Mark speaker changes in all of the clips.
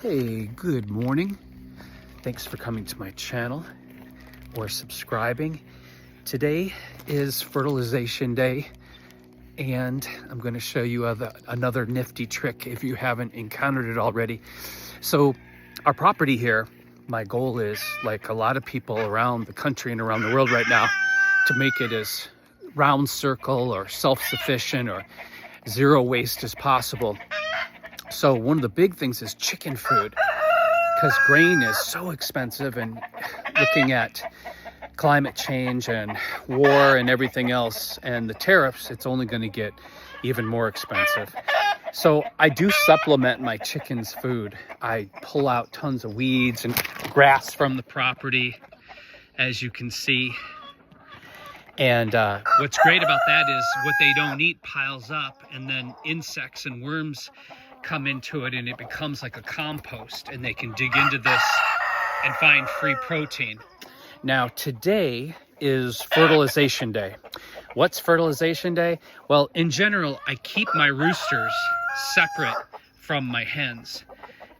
Speaker 1: Hey, good morning. Thanks for coming to my channel or subscribing. Today is fertilization day, and I'm going to show you another nifty trick if you haven't encountered it already. So our property here, my goal is, like a lot of people around the country and around the world right now, to make it as round circle or self-sufficient or zero waste as possible. So one of the big things is chicken food, because grain is so expensive, and looking at climate change and war and everything else and the tariffs, it's only going to get even more expensive. So I do supplement my chickens' food. I pull out tons of weeds and grass from the property, as you can see. And what's great about that is what they don't eat piles up, and then insects and worms come into it, and it becomes like a compost, and they can dig into this and find free protein. Now today is fertilization day. What's fertilization day? Well, in general, I keep my roosters separate from my hens.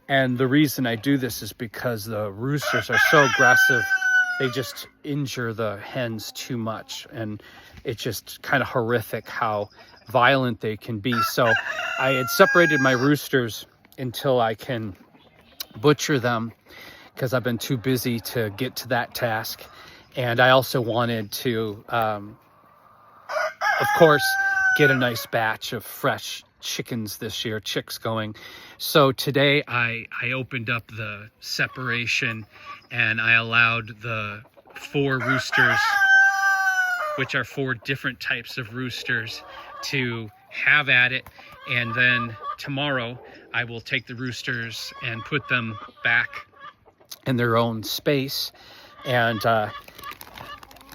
Speaker 1: And the reason I do this is because the roosters are so aggressive, they just injure the hens too much. And it's just kind of horrific how violent they can be. So I had separated my roosters until I can butcher them, because I've been too busy to get to that task. And I also wanted to, of course, get a nice batch of fresh chickens this year, chicks going. So today I opened up the separation, and I allowed the 4 roosters, which are 4 different types of roosters, to have at it. And then tomorrow I will take the roosters and put them back in their own space, and start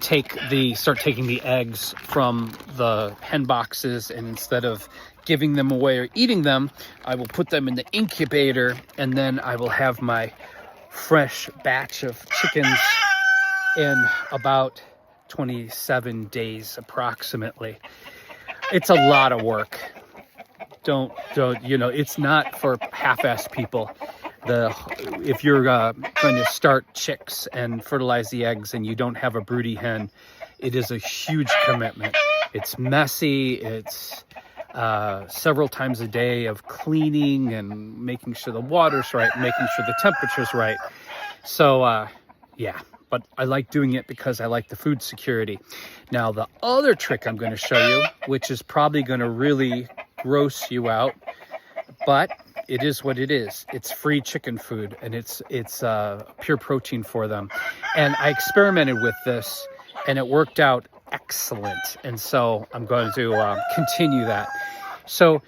Speaker 1: taking the eggs from the hen boxes, and instead of giving them away or eating them, I will put them in the incubator, and then I will have my fresh batch of chickens in about 27 days approximately. It's a lot of work. Don't it's not for half-assed people. If you're going to start chicks and fertilize the eggs and you don't have a broody hen, it is a huge commitment. It's messy. It's several times a day of cleaning and making sure the water's right, making sure the temperature's right. So yeah, but I like doing it because I like the food security. Now the other trick I'm going to show you, which is probably going to really gross you out, but it is what it is. It's free chicken food, and it's pure protein for them. And I experimented with this, and it worked out excellent. And so I'm going to continue that. So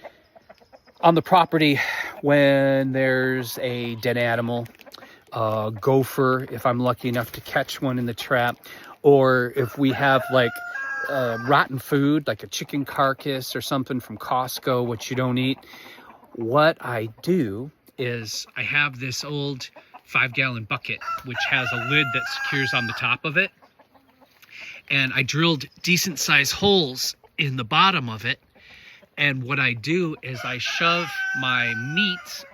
Speaker 1: on the property, when there's a dead animal, gopher, if I'm lucky enough to catch one in the trap, or if we have like rotten food, like a chicken carcass or something from Costco, which you don't eat, what I do is I have this old 5-gallon bucket, which has a lid that secures on the top of it. And I drilled decent sized holes in the bottom of it. And what I do is I shove my meat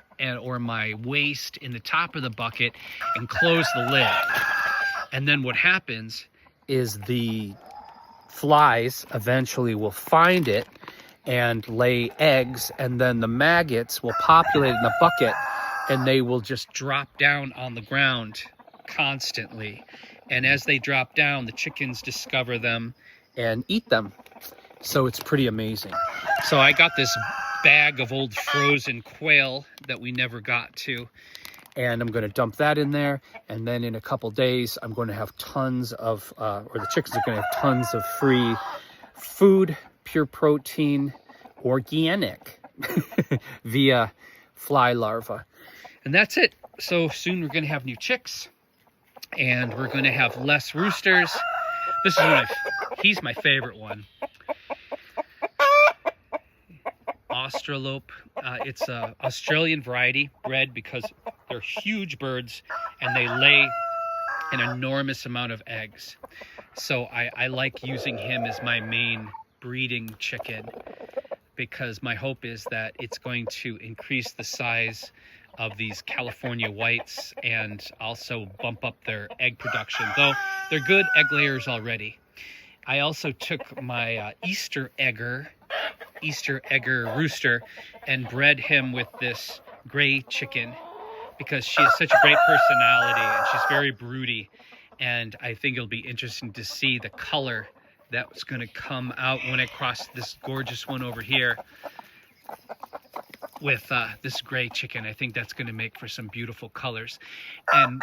Speaker 1: or my waste in the top of the bucket and close the lid. And then what happens is the flies eventually will find it and lay eggs, and then the maggots will populate in the bucket, and they will just drop down on the ground constantly. And as they drop down, the chickens discover them and eat them. So it's pretty amazing. So I got this bag of old frozen quail that we never got to, and I'm going to dump that in there. And then in a couple days, I'm going to have tons of, or the chickens are going to have tons of free food, pure protein, organic, via fly larvae. And that's it. So soon we're going to have new chicks, and we're going to have less roosters. This is he's my favorite one. Australope. It's a Australian variety, bred because they're huge birds and they lay an enormous amount of eggs. So I like using him as my main breeding chicken, because my hope is that it's going to increase the size of these California whites and also bump up their egg production, though they're good egg layers already. I also took my Easter egger rooster and bred him with this gray chicken because she has such a great personality and she's very broody. And I think it'll be interesting to see the color that's going to come out when I cross this gorgeous one over here with this gray chicken. I think that's going to make for some beautiful colors. And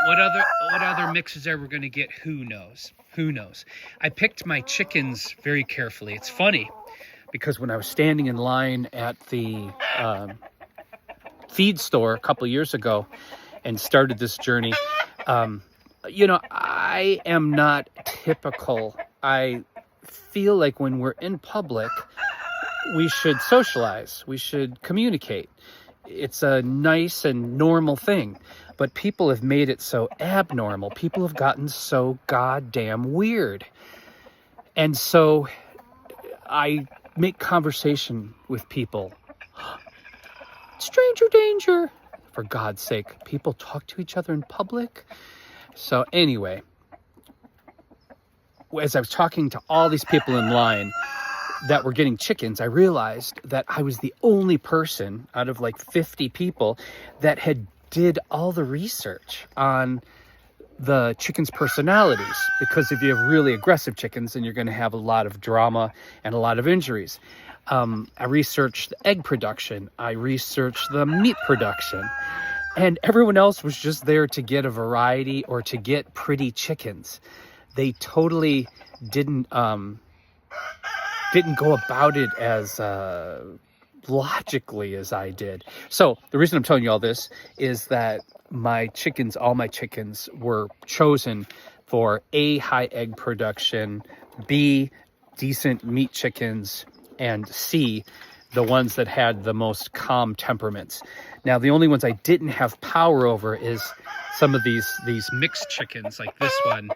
Speaker 1: what other mixes are we going to get? Who knows? Who knows? I picked my chickens very carefully. It's funny because when I was standing in line at the feed store a couple years ago and started this journey, you know, I am not typical. I feel like when we're in public, we should socialize. We should communicate. It's a nice and normal thing. But people have made it so abnormal. People have gotten so goddamn weird. And so I make conversation with people. Stranger danger. For God's sake, people talk to each other in public. So anyway, as I was talking to all these people in line that were getting chickens, I realized that I was the only person out of like 50 people that had did all the research on the chickens' personalities, because if you have really aggressive chickens, then you're going to have a lot of drama and a lot of injuries. I researched the egg production. I researched the meat production. And everyone else was just there to get a variety or to get pretty chickens. They totally didn't go about it as logically as I did. So the reason I'm telling you all this is that all my chickens were chosen for A, high egg production, B, decent meat chickens, and C, the ones that had the most calm temperaments. Now, the only ones I didn't have power over is some of these mixed chickens like this one.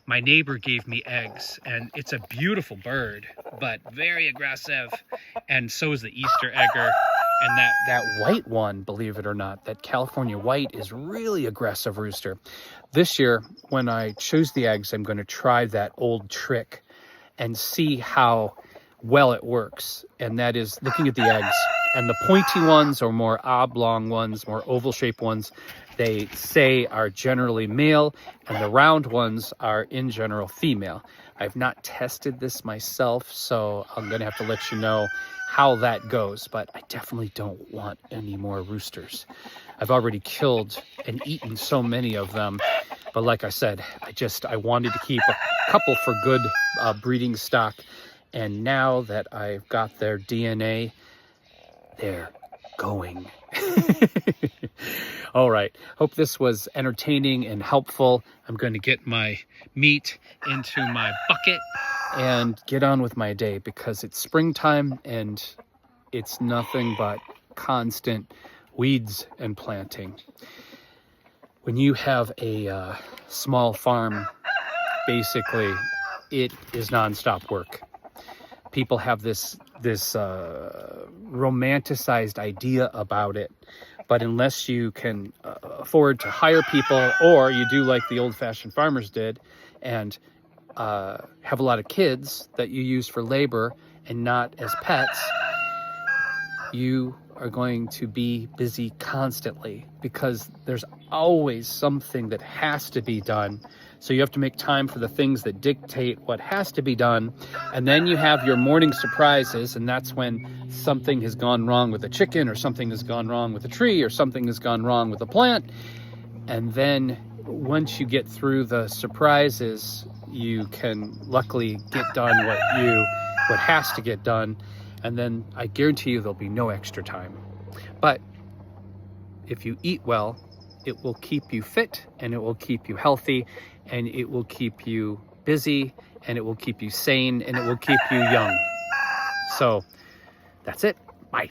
Speaker 1: My neighbor gave me eggs, and it's a beautiful bird, but very aggressive. And so is the Easter egger. And that white one, believe it or not, that California white is really aggressive rooster. This year, when I choose the eggs, I'm going to try that old trick and see how well it works. And that is looking at the eggs, and the pointy ones or more oblong ones, more oval shaped ones, they say are generally male, and the round ones are in general female. I've not tested this myself, so I'm going to have to let you know how that goes, but I definitely don't want any more roosters. I've already killed and eaten so many of them, but like I said, I wanted to keep a couple for good breeding stock, and now that I've got their DNA, they're going. All right, hope this was entertaining and helpful. I'm going to get my meat into my bucket and get on with my day, because it's springtime and it's nothing but constant weeds and planting. When you have a small farm, basically it is nonstop work. People have this romanticized idea about it, but unless you can afford to hire people, or you do like the old-fashioned farmers did and have a lot of kids that you use for labor and not as pets, you are going to be busy constantly, because there's always something that has to be done. So you have to make time for the things that dictate what has to be done. And then you have your morning surprises, and that's when something has gone wrong with a chicken, or something has gone wrong with a tree, or something has gone wrong with a plant. And then once you get through the surprises, you can luckily get done what has to get done. And then I guarantee you there'll be no extra time. But if you eat well, it will keep you fit, and it will keep you healthy, and it will keep you busy, and it will keep you sane, and it will keep you young. So that's it. Bye.